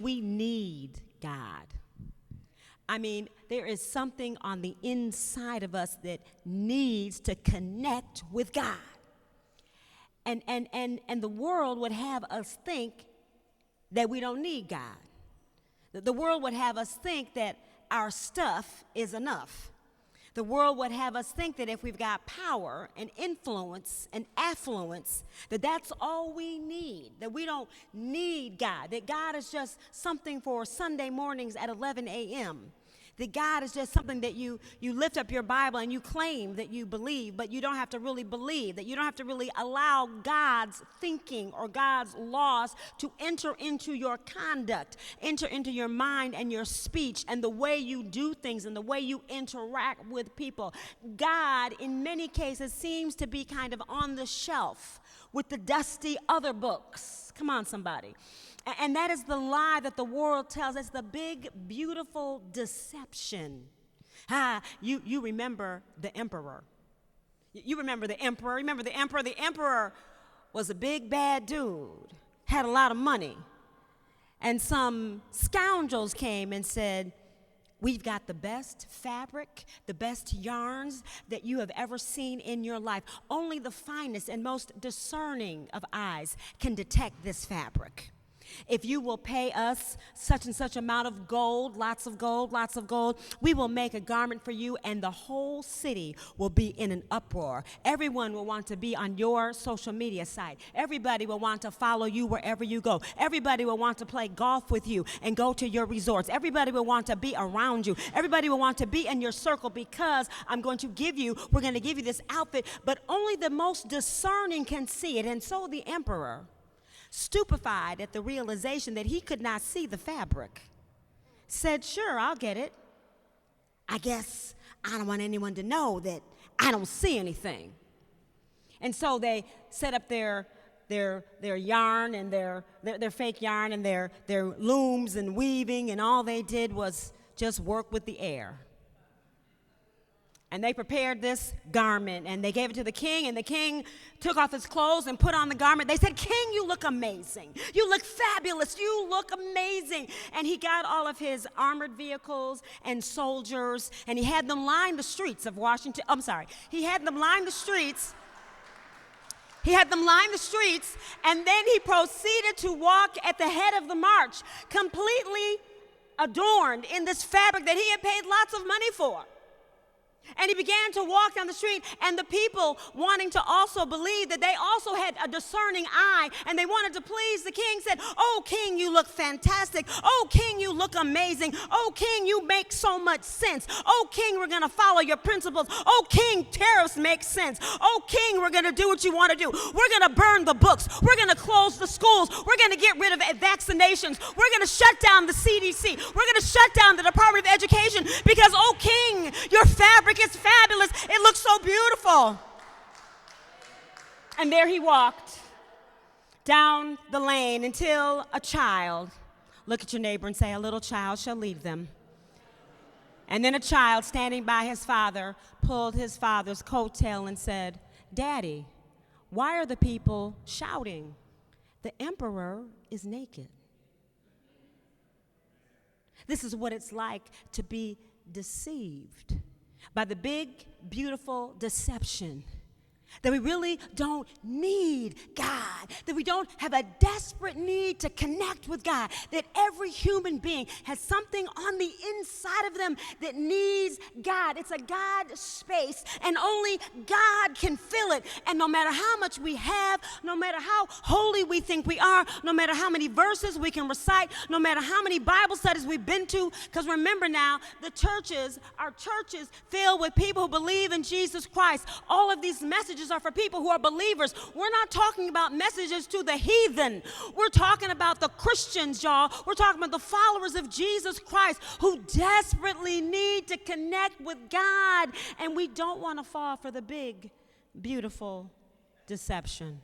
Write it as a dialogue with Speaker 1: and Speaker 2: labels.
Speaker 1: We need God. I mean, there is something on the inside of us that needs to connect with God. And the world would have us think that we don't need God. The world would have us think that our stuff is enough. The world would have us think that if we've got power and influence and affluence, that that's all we need, that we don't need God, that God is just something for Sunday mornings at 11 a.m., that God is just something that you lift up your Bible and you claim that you believe, but you don't have to really believe, that you don't have to really allow God's thinking or God's laws to enter into your conduct, enter into your mind and your speech and the way you do things and the way you interact with people. God, in many cases, seems to be kind of on the shelf with the dusty other books. Come on, somebody. And that is the lie that the world tells us, the big, beautiful deception. You remember the emperor. You remember the emperor. Remember the emperor? The emperor was a big, bad dude, had a lot of money. And some scoundrels came and said, we've got the best fabric, the best yarns that you have ever seen in your life. Only the finest and most discerning of eyes can detect this fabric. If you will pay us such and such amount of gold, lots of gold, we will make a garment for you, and the whole city will be in an uproar. Everyone will want to be on your social media site. Everybody will want to follow you wherever you go. Everybody will want to play golf with you and go to your resorts. Everybody will want to be around you. Everybody will want to be in your circle because we're going to give you this outfit, but only the most discerning can see it. And so the emperor, stupefied at the realization that he could not see the fabric, said, sure, I'll get it. I guess I don't want anyone to know that I don't see anything. And so they set up their yarn and their fake yarn and their looms and weaving, and all they did was just work with the air. And they prepared this garment, and they gave it to the king, and the king took off his clothes and put on the garment. They said, King, you look amazing. You look fabulous. You look amazing. And he got all of his armored vehicles and soldiers, and he had them line the streets of Washington. He had them line the streets. And then he proceeded to walk at the head of the march, completely adorned in this fabric that he had paid lots of money for. And he began to walk down the street, and the people, wanting to also believe that they also had a discerning eye and they wanted to please the king, said, oh, king, you look fantastic. Oh, king, you look amazing. Oh, king, you make so much sense. Oh, king, we're going to follow your principles. Oh, king, tariffs make sense. Oh, king, we're going to do what you want to do. We're going to burn the books. We're going to close the schools. We're going to get rid of vaccinations. We're going to shut down the CDC. We're going to shut down the Department of Education because, oh, king, your fabric is fabulous. It looks so beautiful. And there he walked down the lane until a child, look at your neighbor and say, a little child shall lead them. And then a child standing by his father pulled his father's coattail and said, Daddy, why are the people shouting? The emperor is naked. This is what it's like to be deceived by the big, beautiful deception that we really don't need God, that we don't have a desperate need to connect with God, that every human being has something on the inside of them that needs God. It's a God space, and only God can fill it. And no matter how much we have, no matter how holy we think we are, no matter how many verses we can recite, no matter how many Bible studies we've been to, because remember now, our churches filled with people who believe in Jesus Christ. All of these messages are for people who are believers. We're not talking about messages to the heathen. We're talking about the Christians, y'all. We're talking about the followers of Jesus Christ who desperately need to connect with God, and we don't want to fall for the big, beautiful deception.